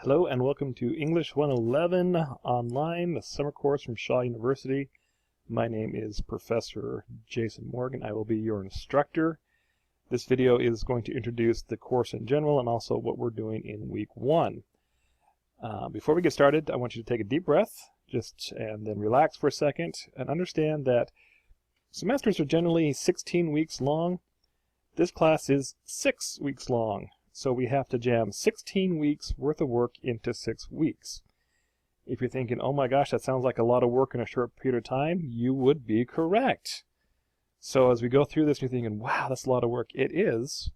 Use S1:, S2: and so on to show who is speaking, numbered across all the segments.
S1: Hello and welcome to English 111 Online, the summer course from Shaw University. My name is Professor Jason Morgan. I will be your instructor. This video is going to introduce the course in general and also what we're doing in week 1. Before we get started, I want you to take a deep breath and then relax for a second and understand that semesters are generally 16 weeks long. This class is 6 weeks long. So we have to jam 16 weeks worth of work into 6 weeks. If you're thinking, oh my gosh, that sounds like a lot of work in a short period of time, you would be correct. So as we go through this, you're thinking, wow, that's a lot of work. It is,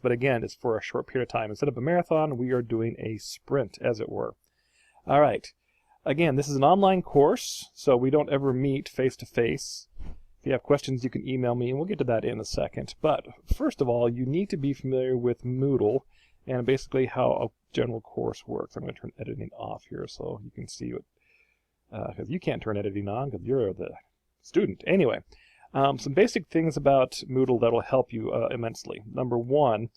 S1: but again, it's for a short period of time. Instead of a marathon, we are doing a sprint, as it were. All right. Again, this is an online course, so we don't ever meet face-to-face. If you have questions, you can email me, and we'll get to that in a second. But first of all, you need to be familiar with Moodle and basically how a general course works. I'm going to turn editing off here so you can see what, because you can't turn editing on because you're the student. Anyway, some basic things about Moodle that will help you immensely. Number one,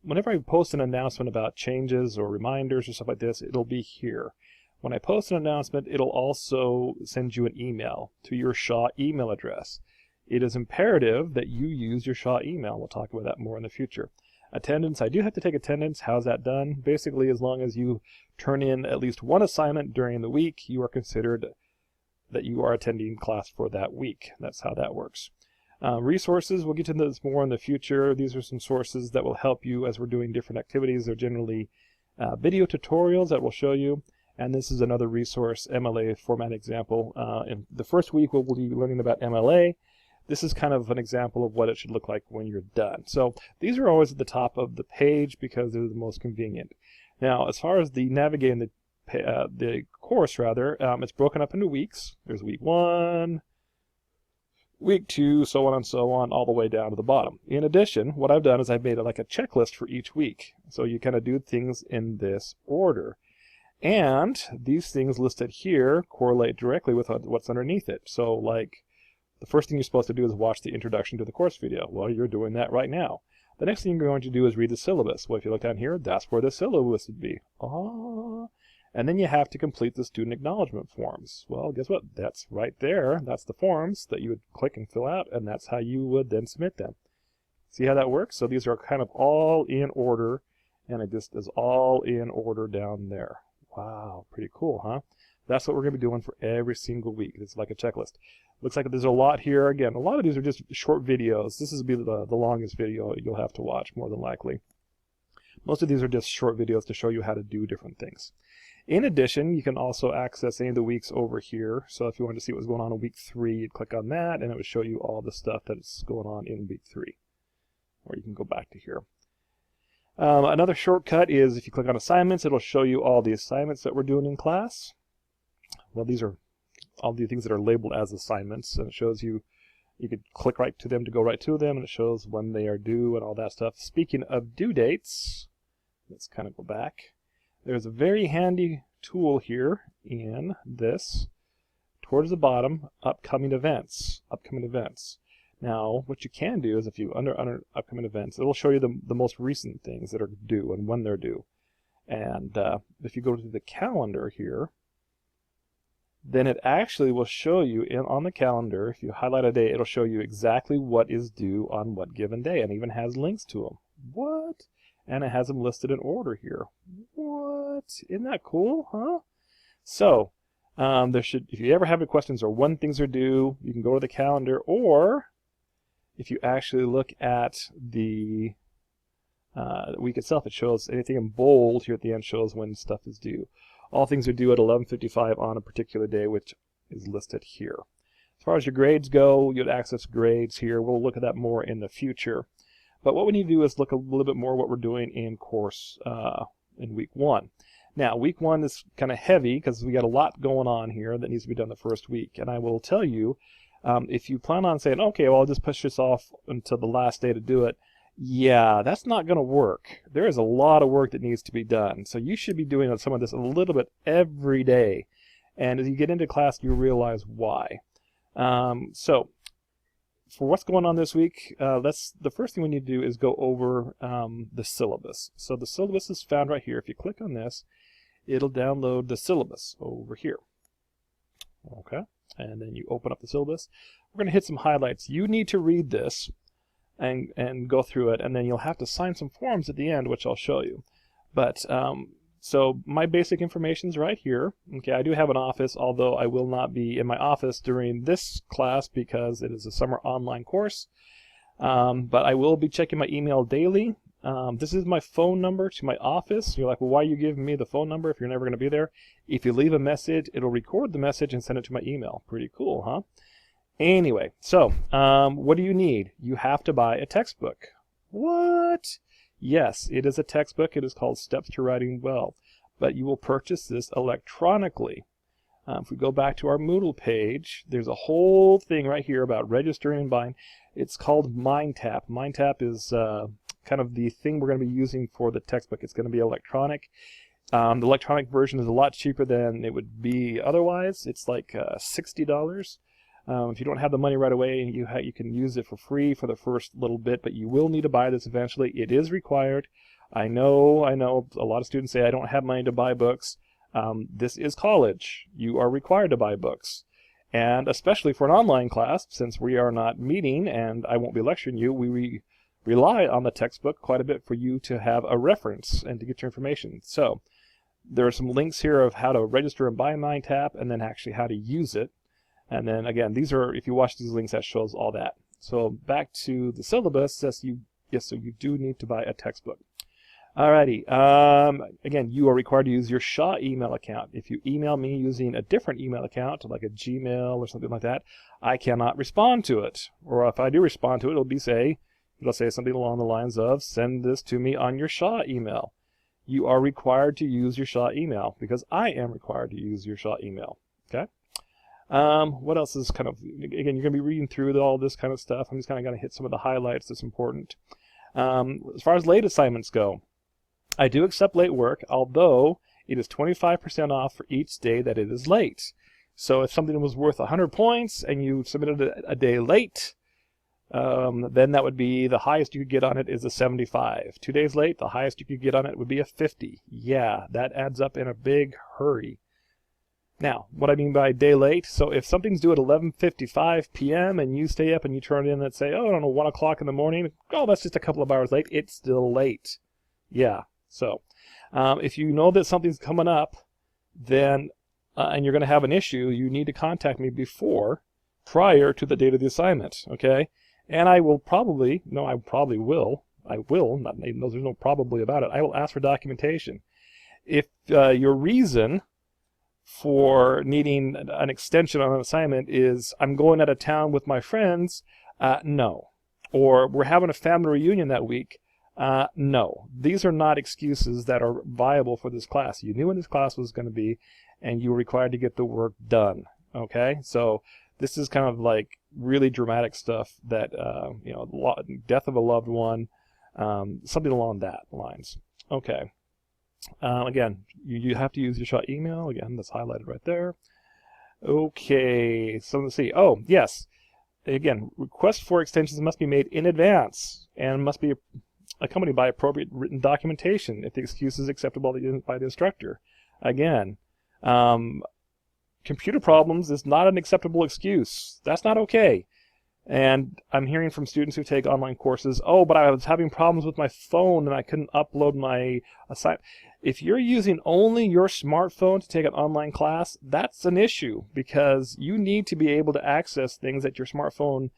S1: whenever I post an announcement about changes or reminders or stuff like this, it'll be here. When I post an announcement, it'll also send you an email to your Shaw email address. It is imperative that you use your Shaw email. We'll talk about that more in the future. Attendance, I do have to take attendance. How's that done? Basically, as long as you turn in at least one assignment during the week, you are considered that you are attending class for that week. That's how that works. Resources, we'll get to this more in the future. These are some sources that will help you as we're doing different activities. They're generally video tutorials that will show you. And this is another resource, MLA format example. In the first week, we'll be learning about MLA. This is kind of an example of what it should look like when you're done. So these are always at the top of the page because they're the most convenient. Now, as far as the navigating the course, rather, it's broken up into weeks. There's week 1, week 2, so on and so on, all the way down to the bottom. In addition, what I've done is I've made like a checklist for each week. So you kind of do things in this order. And these things listed here correlate directly with what's underneath it. So like the first thing you're supposed to do is watch the introduction to the course video. Well, you're doing that right now. The next thing you're going to do is read the syllabus. Well, if you look down here, that's where the syllabus would be. And then you have to complete the student acknowledgement forms. Well, guess what? That's right there. That's the forms that you would click and fill out, and that's how you would then submit them. See how that works? So these are kind of all in order, and it just is all in order down there. Wow, pretty cool, huh? That's what we're going to be doing for every single week. It's like a checklist. Looks like there's a lot here. Again, a lot of these are just short videos. This will be the longest video you'll have to watch, more than likely. Most of these are just short videos to show you how to do different things. In addition, you can also access any of the weeks over here. So if you wanted to see what was going on in week 3, you'd click on that, and it would show you all the stuff that's going on in week 3. Or you can go back to here. Another shortcut is if you click on assignments, it'll show you all the assignments that we're doing in class. Well, these are all the things that are labeled as assignments, and it shows you, you could click right to them to go right to them, and it shows when they are due and all that stuff. Speaking of due dates, let's kind of go back. There's a very handy tool here in this, towards the bottom, upcoming events. Now, what you can do is if you, under upcoming events, it will show you the most recent things that are due and when they're due. And if you go to the calendar here, then it actually will show you on the calendar, if you highlight a day, it'll show you exactly what is due on what given day, and even has links to them. What? And it has them listed in order here. What? Isn't that cool, huh? So, if you ever have any questions or when things are due, you can go to the calendar, or if you actually look at the week itself, it shows anything in bold here at the end shows when stuff is due. All things are due at 11:55 on a particular day, which is listed here. As far as your grades go, you'd access grades here. We'll look at that more in the future. But what we need to do is look a little bit more what we're doing in course in week 1. Now, week 1 is kind of heavy because we got a lot going on here that needs to be done the first week. And I will tell you, if you plan on saying, okay, well, I'll just push this off until the last day to do it, yeah, that's not going to work. There is a lot of work that needs to be done. So you should be doing some of this a little bit every day. And as you get into class, you realize why. So for what's going on this week, the first thing we need to do is go over the syllabus. So the syllabus is found right here. If you click on this, it'll download the syllabus over here. Okay, and then you open up the syllabus. We're going to hit some highlights. You need to read this and go through it, and then you'll have to sign some forms at the end, which I'll show you. But so my basic information is right here. Okay, I do have an office, although I will not be in my office during this class because it is a summer online course. But I will be checking my email daily. This is my phone number to my office. You're like, well, why are you giving me the phone number if you're never going to be there? If you leave a message, it'll record the message and send it to my email. Pretty cool, huh? Anyway, so what do you need? You have to buy a textbook. What? Yes, it is a textbook. It is called Steps to Writing Well, but you will purchase this electronically. If we go back to our Moodle page, there's a whole thing right here about registering and buying. It's called MindTap. MindTap is kind of the thing we're going to be using for the textbook. It's going to be electronic. The electronic version is a lot cheaper than it would be otherwise. It's like $60. If you don't have the money right away, you can use it for free for the first little bit, but you will need to buy this eventually. It is required. I know a lot of students say I don't have money to buy books. This is college. You are required to buy books. And especially for an online class, since we are not meeting and I won't be lecturing you, we rely on the textbook quite a bit for you to have a reference and to get your information. So there are some links here of how to register and buy MindTap, and then actually how to use it. And then again, these are, if you watch these links, that shows all that. So back to the syllabus, so you do need to buy a textbook. Alrighty, again, you are required to use your Shaw email account. If you email me using a different email account, like a Gmail or something like that, I cannot respond to it. Or if I do respond to it, it'll say something along the lines of, send this to me on your Shaw email. You are required to use your Shaw email because I am required to use your Shaw email. Okay? What else is kind of, again, you're going to be reading through all this kind of stuff. I'm just kind of going to hit some of the highlights that's important. As far as late assignments go, I do accept late work, although it is 25% off for each day that it is late. So if something was worth 100 points and you submitted it a day late, then that would be the highest you could get on it is a 75. 2 days late, the highest you could get on it would be a 50. Yeah, that adds up in a big hurry. Now, what I mean by day late, so if something's due at 11:55 p.m. and you stay up and you turn it in and say, oh, I don't know, 1 o'clock in the morning, oh, that's just a couple of hours late, it's still late. Yeah, so if you know that something's coming up, then, and you're going to have an issue, you need to contact me prior to the date of the assignment, okay? And I will probably, no, I probably will, not, there's no probably about it, I will ask for documentation. If your reason for needing an extension on an assignment is I'm going out of town with my friends, no. Or we're having a family reunion that week, no. These are not excuses that are viable for this class. You knew when this class was going to be, and you were required to get the work done, okay? So this is kind of like really dramatic stuff that, death of a loved one, something along that lines. Okay. Again, you have to use your Shaw email. Again, that's highlighted right there. Okay, so let's see. Oh, yes. Again, requests for extensions must be made in advance and must be accompanied by appropriate written documentation if the excuse is acceptable by the instructor. Again, computer problems is not an acceptable excuse. That's not okay. And I'm hearing from students who take online courses, oh, but I was having problems with my phone and I couldn't upload my assignment. If you're using only your smartphone to take an online class, that's an issue because you need to be able to access things that your smartphone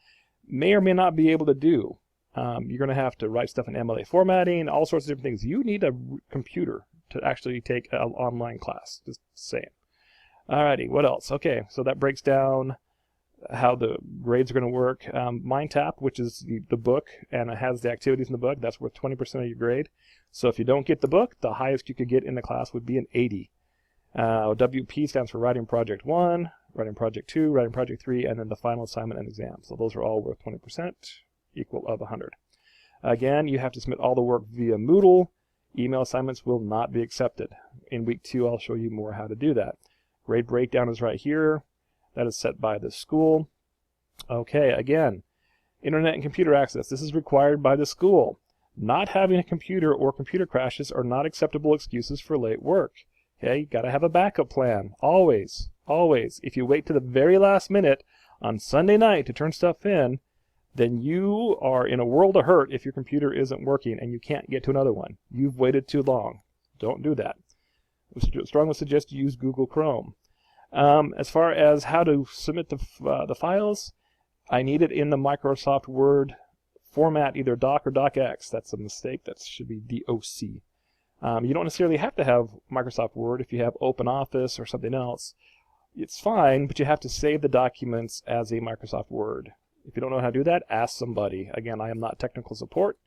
S1: may or may not be able to do. You're going to have to write stuff in MLA formatting, all sorts of different things. You need a computer to actually take an online class, just saying. Alrighty, what else? Okay, so that breaks down how the grades are going to work. MindTap, which is the book, and it has the activities in the book, that's worth 20% of your grade. So if you don't get the book, the highest you could get in the class would be an 80. WP stands for Writing Project 1, Writing Project 2, Writing Project 3, and then the final assignment and exam. So those are all worth 20%, equal of 100. Again, you have to submit all the work via Moodle. Email assignments will not be accepted. In week 2, I'll show you more how to do that. Grade breakdown is right here. That is set by the school. Okay, again, Internet and computer access. This is required by the school. Not having a computer or computer crashes are not acceptable excuses for late work. Okay, you got to have a backup plan. Always, always. If you wait to the very last minute on Sunday night to turn stuff in, then you are in a world of hurt if your computer isn't working and you can't get to another one. You've waited too long. Don't do that. I strongly suggest you use Google Chrome. As far as how to submit the files, I need it in the Microsoft Word format, either doc or docx. That's a mistake. That should be DOC. You don't necessarily have to have Microsoft Word if you have OpenOffice or something else. It's fine, but you have to save the documents as a Microsoft Word. If you don't know how to do that, ask somebody. Again, I am not technical support,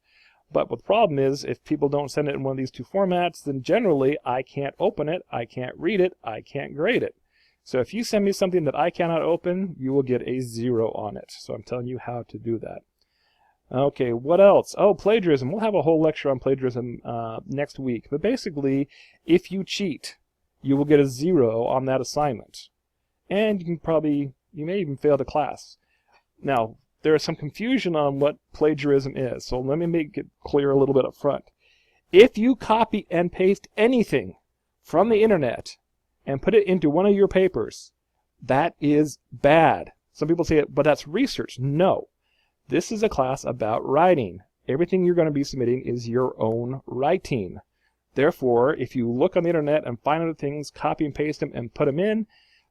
S1: but what the problem is, if people don't send it in one of these two formats, then generally I can't open it, I can't read it, I can't grade it. So if you send me something that I cannot open, you will get a 0 on it. So I'm telling you how to do that. Okay, what else? Oh, plagiarism. We'll have a whole lecture on plagiarism next week. But basically, if you cheat, you will get a 0 on that assignment. And you may even fail the class. Now, there is some confusion on what plagiarism is, so let me make it clear a little bit up front. If you copy and paste anything from the internet and put it into one of your papers, that is bad. Some people say, but that's research. No. This is a class about writing. Everything you're going to be submitting is your own writing. Therefore, if you look on the internet and find other things, copy and paste them and put them in,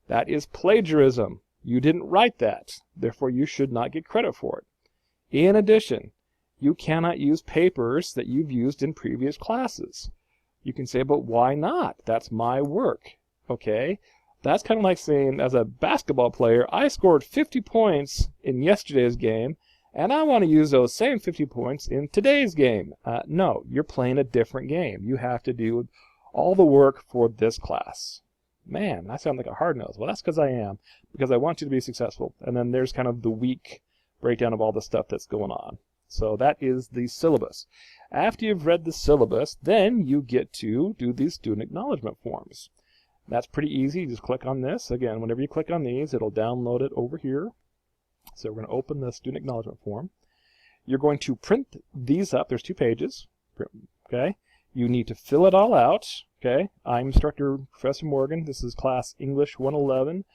S1: that is plagiarism. You didn't write that. Therefore, you should not get credit for it. In addition, you cannot use papers that you've used in previous classes. You can say, but why not? That's my work. Okay? That's kind of like saying, as a basketball player, I scored 50 points in yesterday's game, and I want to use those same 50 points in today's game. No, you're playing a different game. You have to do all the work for this class. Man, I sound like a hard nose. Well, that's because I am, because I want you to be successful. And then there's kind of the week breakdown of all the stuff that's going on. So that is the syllabus. After you've read the syllabus, then you get to do these student acknowledgement forms. That's pretty easy. You just click on this. Again, whenever you click on these, it'll download it over here. So we're going to open the student acknowledgement form. You're going to print these up. There's 2 pages. Okay. You need to fill it all out. Okay. I'm instructor Professor Morgan. This is class English 111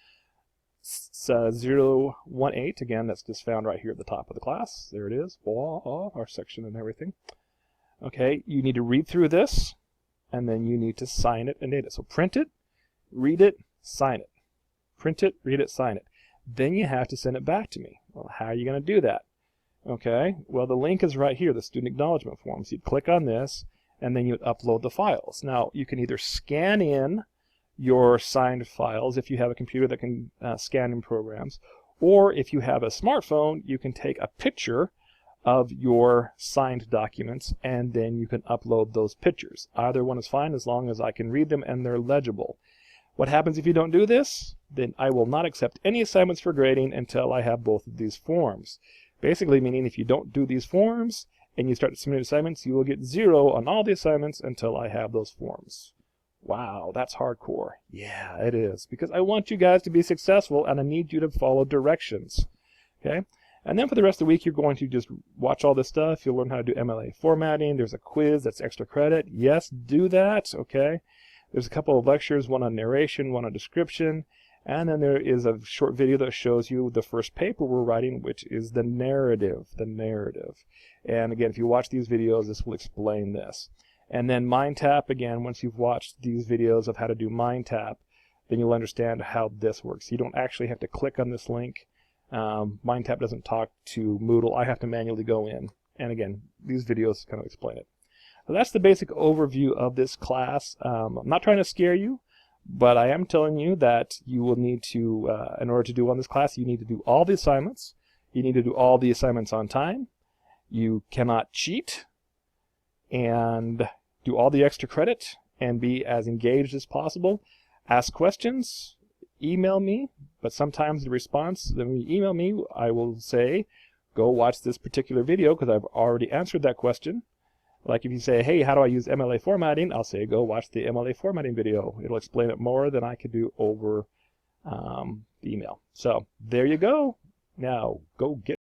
S1: 018. Again, that's just found right here at the top of the class. There it is. Our section and everything. Okay. You need to read through this, and then you need to sign it and date it. So print it, read it, sign it. Print it, read it, sign it. Then you have to send it back to me. Well, how are you going to do that? Okay. Well, the link is right here, the student acknowledgement form. So you'd click on this, and then you'd upload the files. Now, you can either scan in your signed files if you have a computer that can scan in programs, or if you have a smartphone, you can take a picture of your signed documents, and then you can upload those pictures. Either one is fine as long as I can read them and they're legible. What happens if you don't do this? Then I will not accept any assignments for grading until I have both of these forms. Basically meaning if you don't do these forms and you start to submit assignments, you will get 0 on all the assignments until I have those forms. Wow, that's hardcore. Yeah, it is. Because I want you guys to be successful and I need you to follow directions. Okay? And then for the rest of the week, you're going to just watch all this stuff. You'll learn how to do MLA formatting. There's a quiz that's extra credit. Yes, do that. Okay? There's a couple of lectures, one on narration, one on description, and then there is a short video that shows you the first paper we're writing, which is the narrative. And again, if you watch these videos, this will explain this. And then MindTap, again, once you've watched these videos of how to do MindTap, then you'll understand how this works. You don't actually have to click on this link. MindTap doesn't talk to Moodle. I have to manually go in. And again, these videos kind of explain it. So that's the basic overview of this class. I'm not trying to scare you, but I am telling you that you will need to, in order to do on this class, you need to do all the assignments. You need to do all the assignments on time. You cannot cheat and do all the extra credit and be as engaged as possible. Ask questions, email me, but sometimes the response, when you email me, I will say, go watch this particular video because I've already answered that question. Like if you say, hey, how do I use MLA formatting? I'll say, go watch the MLA formatting video. It'll explain it more than I could do over the email. So there you go. Now, go get